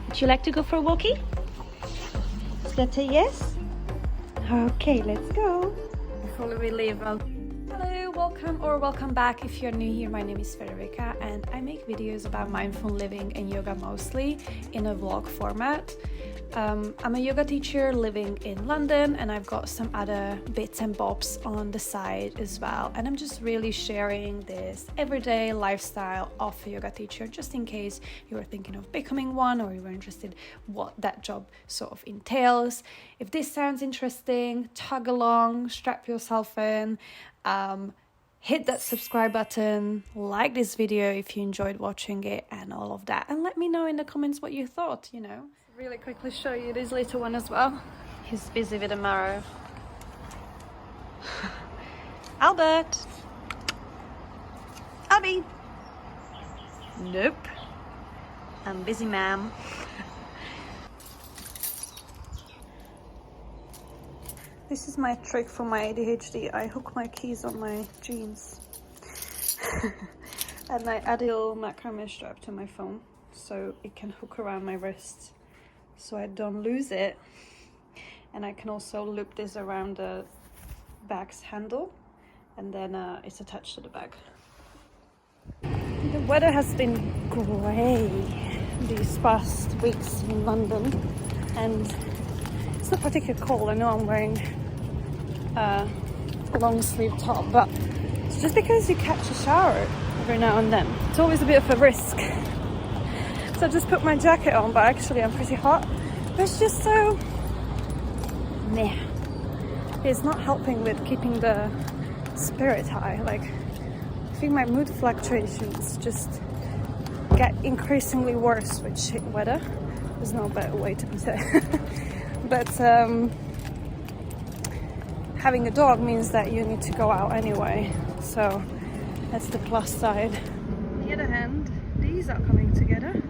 Would you like to go for a walkie? Is that a yes? Okay, let's go. Before we leave, hello, welcome back. If you're new here, my name is Federica and I make videos about mindful living and yoga mostly in a vlog format. I'm a yoga teacher living in London and I've got some other bits and bobs on the side as well, and I'm just really sharing this everyday lifestyle of a yoga teacher, just in case you were thinking of becoming one or you were interested what that job sort of entails. If this sounds interesting, tug along, strap yourself in, hit that subscribe button, like this video if you enjoyed watching it and all of that, and let me know in the comments what you thought, you know. Really quickly show you this little one as well. He's busy with a marrow. Albert! Albie! Nope. I'm busy, ma'am. This is my trick for my ADHD. I hook my keys on my jeans. And I add a little macrame strap to my phone so it can hook around my wrists so I don't lose it. And I can also loop this around the bag's handle and then it's attached to the bag. The weather has been grey these past weeks in London and it's not particularly cold. I know I'm wearing a long sleeve top, but it's just because you catch a shower every now and then. It's always a bit of a risk. So I just put my jacket on, but actually I'm pretty hot. But it's just so meh. It's not helping with keeping the spirit high. Like, I think my mood fluctuations just get increasingly worse with shit weather. There's no better way to put it. But having a dog means that you need to go out anyway. So that's the plus side. On the other hand, these are coming together.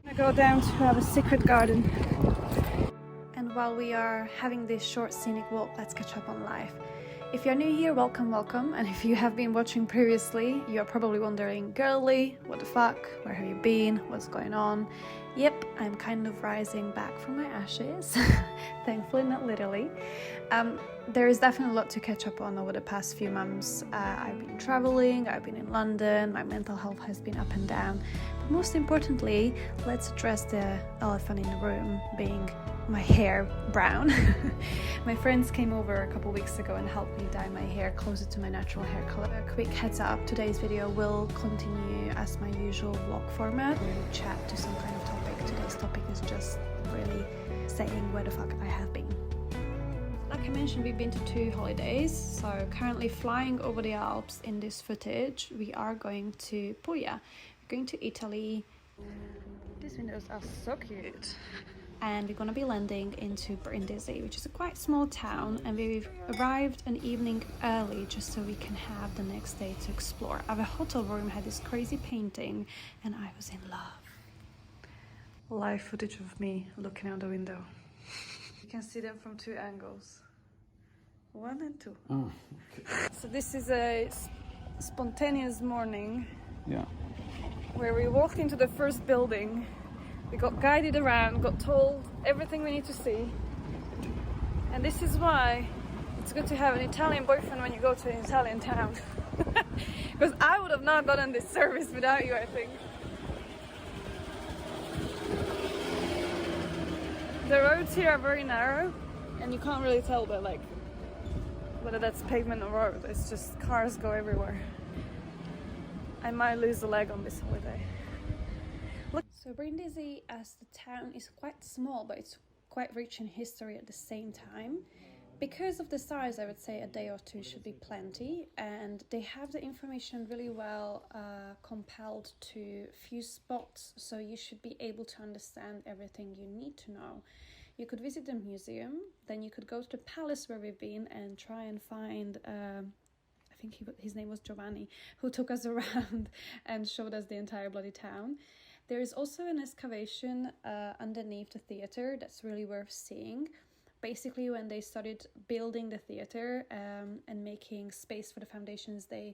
I go down to have a secret garden. And while we are having this short scenic walk, let's catch up on life. If you're new here, welcome. And if you have been watching previously, you're probably wondering, girly, what the fuck? Where have you been? What's going on? Yep, I'm kind of rising back from my ashes. Thankfully, not literally. There is definitely a lot to catch up on over the past few months. I've been traveling, I've been in London, my mental health has been up and down. But most importantly, let's address the elephant in the room, being my hair brown. My friends came over a couple weeks ago and helped me dye my hair closer to my natural hair color. A quick heads up, today's video will continue as my usual vlog format. We'll chat to some kind of topic. Today's topic is just really saying where the fuck I have been. Like I mentioned, we've been to 2 holidays, so currently flying over the Alps in this footage. We are going to Puglia. We're going to Italy. These windows are so cute. And we're going to be landing into Brindisi, which is a quite small town, and we've arrived an evening early just so we can have the next day to explore. Our hotel room had this crazy painting and I was in love. Live footage of me looking out the window. You can see them from 2 angles. 1 and 2. Oh, okay. So this is a spontaneous morning. Yeah. Where we walked into the first building. We got guided around, got told everything we need to see. And this is why it's good to have an Italian boyfriend when you go to an Italian town. Because I would have not gotten this service without you, I think. The roads here are very narrow and you can't really tell, but like whether that's pavement or road. It's just cars go everywhere. I might lose a leg on this holiday. Look. So Brindisi as the town is quite small, but it's quite rich in history at the same time. Because of the size, I would say a day or 2 should be plenty, and they have the information really well compiled to few spots, so you should be able to understand everything you need to know. You could visit the museum, then you could go to the palace where we've been and try and find I think his name was Giovanni, who took us around and showed us the entire bloody town. There is also an excavation underneath the theatre that's really worth seeing. Basically, when they started building the theatre and making space for the foundations, they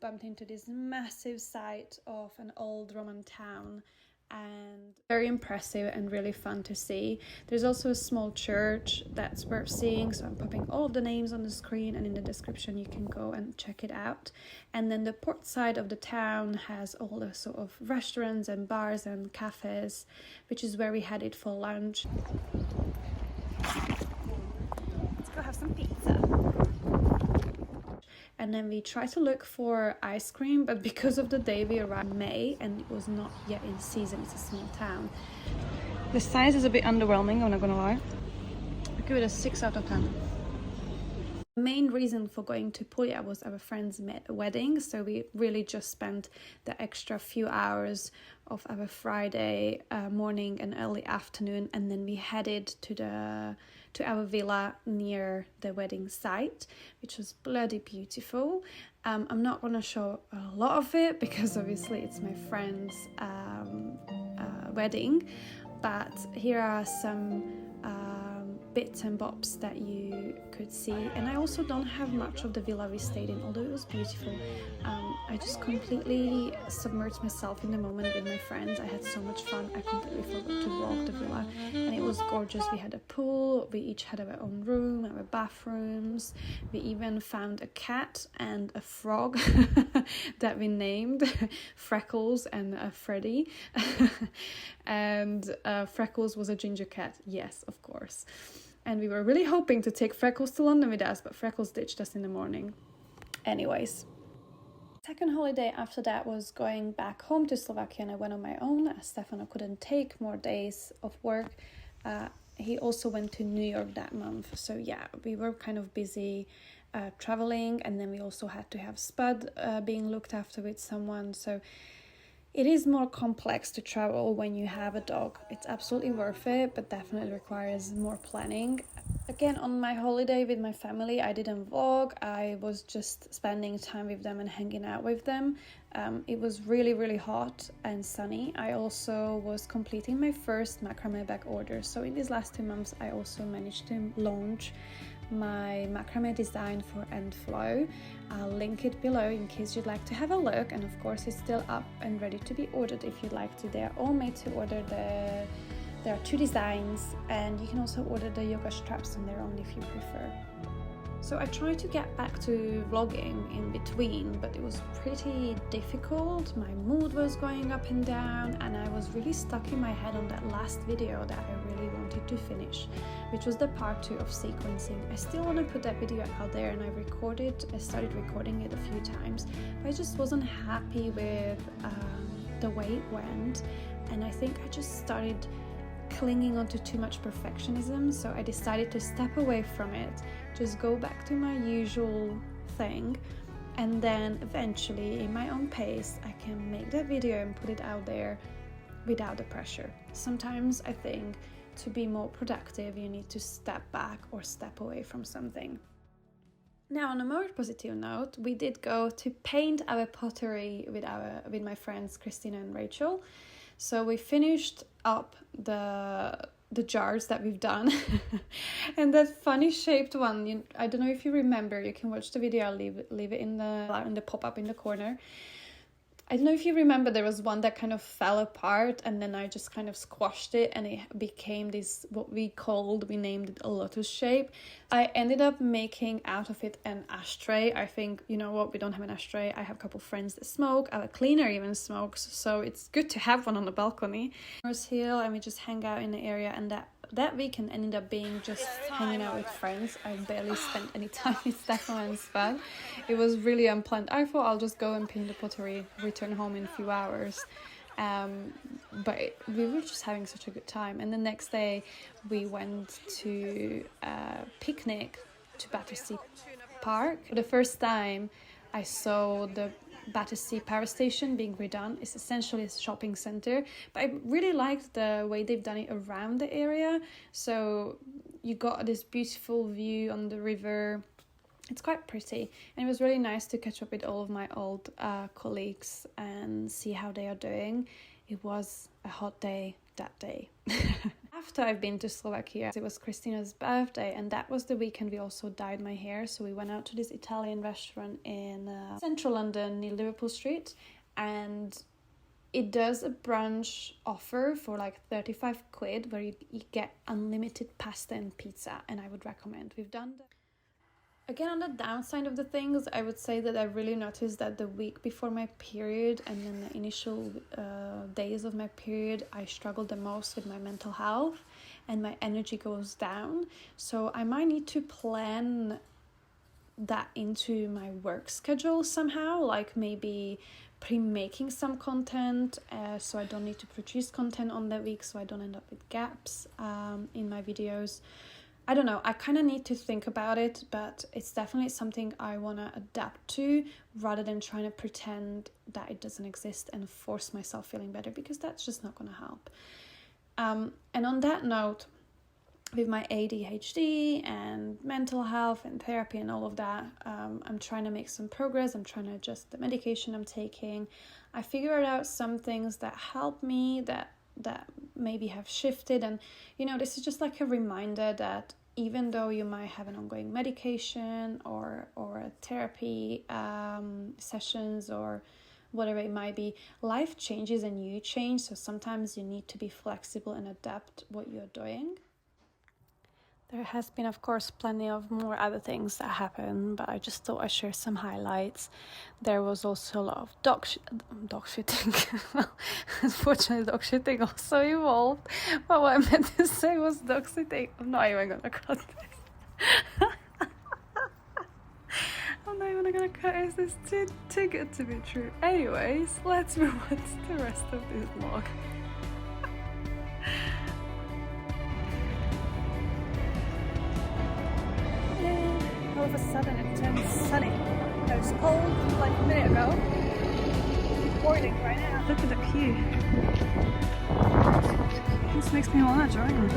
bumped into this massive site of an old Roman town and very impressive and really fun to see. There's also a small church that's worth seeing, so I'm popping all of the names on the screen, and in the description you can go and check it out. And then the port side of the town has all the sort of restaurants and bars and cafes, which is where we headed for lunch. Let's go have some pizza. And then we tried to look for ice cream, but because of the day we arrived in May and it was not yet in season, it's a small town. The size is a bit underwhelming, I'm not gonna lie. I give it a 6 out of 10. The main reason for going to Puglia was our friend's wedding, so we really just spent the extra few hours of our Friday morning and early afternoon, and then we headed to our villa near the wedding site, which was bloody beautiful. I'm not going to show a lot of it because obviously it's my friend's wedding, but here are some bits and bobs that you could see. And I also don't have much of the villa we stayed in, although it was beautiful. I just completely submerged myself in the moment with my friends. I had so much fun, I completely forgot to vlog the villa, and it was gorgeous. We had a pool, we each had our own room, our bathrooms. We even found a cat and a frog that we named Freckles and Freddy. And Freckles was a ginger cat, yes, of course. And we were really hoping to take Freckles to London with us, but Freckles ditched us in the morning. Anyways, second holiday after that was going back home to Slovakia, and I went on my own as Stefano couldn't take more days of work. He also went to New York that month, so yeah, we were kind of busy traveling, and then we also had to have Spud being looked after with someone, so it is more complex to travel when you have a dog. It's absolutely worth it, but definitely requires more planning. Again, on my holiday with my family, I didn't vlog. I was just spending time with them and hanging out with them. It was really, really hot and sunny. I also was completing my first macrame bag order. So in these last 2 months, I also managed to launch my macrame design for End Flow. I'll link it below in case you'd like to have a look, and of course it's still up and ready to be ordered if you'd like to. They are all made to order. There are 2 designs, and you can also order the yoga straps on their own if you prefer. So I tried to get back to vlogging in between, but it was pretty difficult. My mood was going up and down, and I was really stuck in my head on that last video that I really wanted to finish, which was the part 2 of sequencing. I still want to put that video out there, and I started recording it a few times, but I just wasn't happy with the way it went, and I think I just started clinging onto too much perfectionism, so I decided to step away from it, just go back to my usual thing, and then eventually in my own pace I can make that video and put it out there without the pressure. Sometimes I think to be more productive you need to step back or step away from something. Now, on a more positive note, we did go to paint our pottery with my friends Christina and Rachel. So we finished up the jars that we've done. And that funny shaped one, I don't know if you remember, you can watch the video, I'll leave it in the pop-up in the corner. I don't know if you remember, there was one that kind of fell apart, and then I just kind of squashed it and it became this, we named it a lotus shape. I ended up making out of it an ashtray. I think, you know what, we don't have an ashtray. I have a couple friends that smoke, our cleaner even smokes, so it's good to have one on the balcony. Hill, and we just hang out in the area, and that weekend ended up being just hanging out with friends. I barely spent any time with Stefan and Spud. It was really unplanned. I thought I'll just go and paint the pottery, return home in a few hours. But we were just having such a good time. And the next day we went to a picnic to Battersea Park. For the first time I saw the Battersea Power Station being redone. It's essentially a shopping centre, but I really liked the way they've done it around the area. So you got this beautiful view on the river. It's quite pretty, and it was really nice to catch up with all of my old colleagues and see how they are doing. It was a hot day that day. After I've been to Slovakia, it was Christina's birthday, and that was the weekend we also dyed my hair. So we went out to this Italian restaurant in central London near Liverpool Street, and it does a brunch offer for like 35 quid where you get unlimited pasta and pizza, and I would recommend. We've done that. Again, on the downside of the things, I would say that I really noticed that the week before my period and then the initial days of my period, I struggled the most with my mental health and my energy goes down. So I might need to plan that into my work schedule somehow, like maybe pre-making some content so I don't need to produce content on that week, so I don't end up with gaps in my videos. I don't know, I kind of need to think about it, but it's definitely something I want to adapt to rather than trying to pretend that it doesn't exist and force myself feeling better, because that's just not going to help. And on that note, with my ADHD and mental health and therapy and all of that, I'm trying to make some progress. I'm trying to adjust the medication I'm taking. I figured out some things that help me, that maybe have shifted, and this is just like a reminder that even though you might have an ongoing medication or a therapy sessions or whatever it might be, life changes and you change, so sometimes you need to be flexible and adapt what you're doing. There has been, of course, plenty of more other things that happen, but I just thought I'd share some highlights. There was also a lot of dog shitting. Well, unfortunately, dog shitting also involved. But what I meant to say was dog sitting. I'm not even going to cut this. I'm not even going to cut this. It's too good to be true. Anyways, let's move on to the rest of this vlog. All of a sudden it turned sunny. It was cold like a minute ago. It's boiling right now. Look at the queue. This makes me want to join them.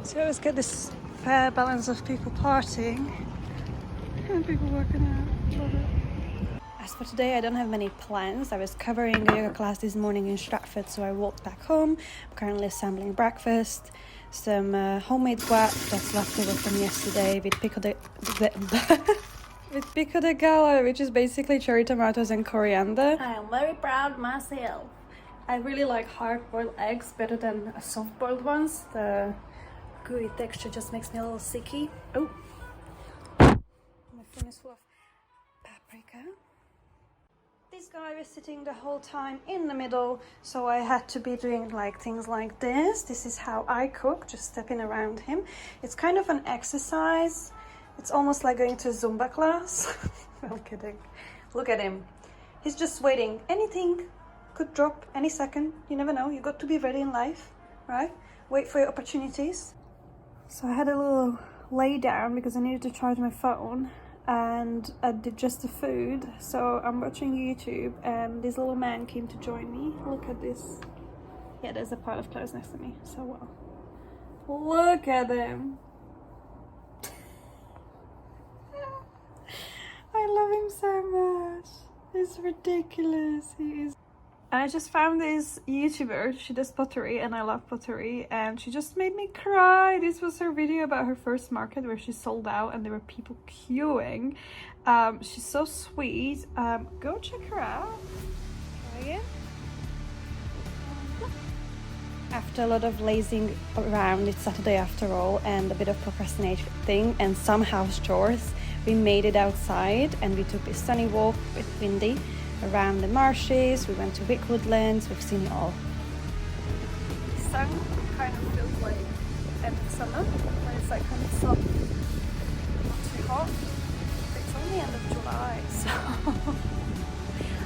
So I always get this fair balance of people partying and people working out. Love it. As for today, I don't have many plans. I was covering a yoga class this morning in Stratford, so I walked back home. I'm currently assembling breakfast, some homemade guac that's left over from yesterday with pico de gallo, which is basically cherry tomatoes and coriander. I am very proud myself. I really like hard-boiled eggs better than soft-boiled ones. The gooey texture just makes me a little sicky. Oh, my phone is full of paprika. This guy was sitting the whole time in the middle, so I had to be doing like things like this. This is how I cook, just stepping around him. It's kind of an exercise. It's almost like going to a Zumba class. I'm kidding. Look at him. He's just waiting. Anything could drop any second. You never know. You got to be ready in life, right? Wait for your opportunities. So I had a little lay down because I needed to charge my phone. And I did just the food, so I'm watching YouTube and this little man came to join me. Look at this. Yeah, there's a pile of clothes next to me, so well. Look at him. I love him so much. It's ridiculous. He is. And I just found this YouTuber, she does pottery and I love pottery, and she just made me cry. This was her video about her first market where she sold out and there were people queuing. She's so sweet. Go check her out. Try it. After a lot of lazing around, it's Saturday after all, and a bit of procrastinating and some house chores, we made it outside and we took a sunny walk with Windy around the marshes. We went to Wick Woodlands. We've seen it all. The sun kind of feels like end of summer when it's like kind of soft, not too hot. It's only end of July, so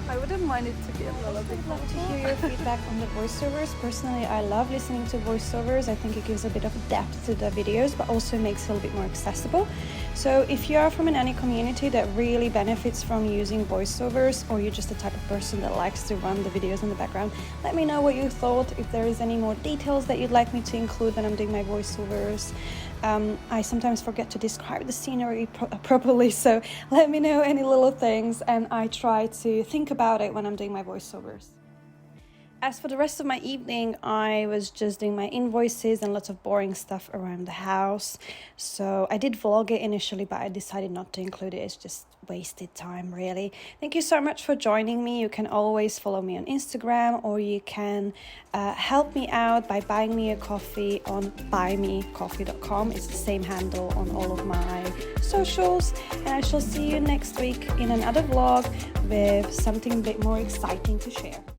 I wouldn't mind it to be a little bit more. I'd love to hear your feedback on the voiceovers. Personally, I love listening to voiceovers. I think it gives a bit of depth to the videos, but also makes it a little bit more accessible. So if you are from an any community that really benefits from using voiceovers, or you're just the type of person that likes to run the videos in the background, let me know what you thought. If there is any more details that you'd like me to include when I'm doing my voiceovers. I sometimes forget to describe the scenery properly, so let me know any little things and I try to think about it when I'm doing my voiceovers. As for the rest of my evening, I was just doing my invoices and lots of boring stuff around the house. So I did vlog it initially, but I decided not to include it. It's just wasted time, really. Thank you so much for joining me. You can always follow me on Instagram, or you can help me out by buying me a coffee on buymecoffee.com. It's the same handle on all of my socials. And I shall see you next week in another vlog with something a bit more exciting to share.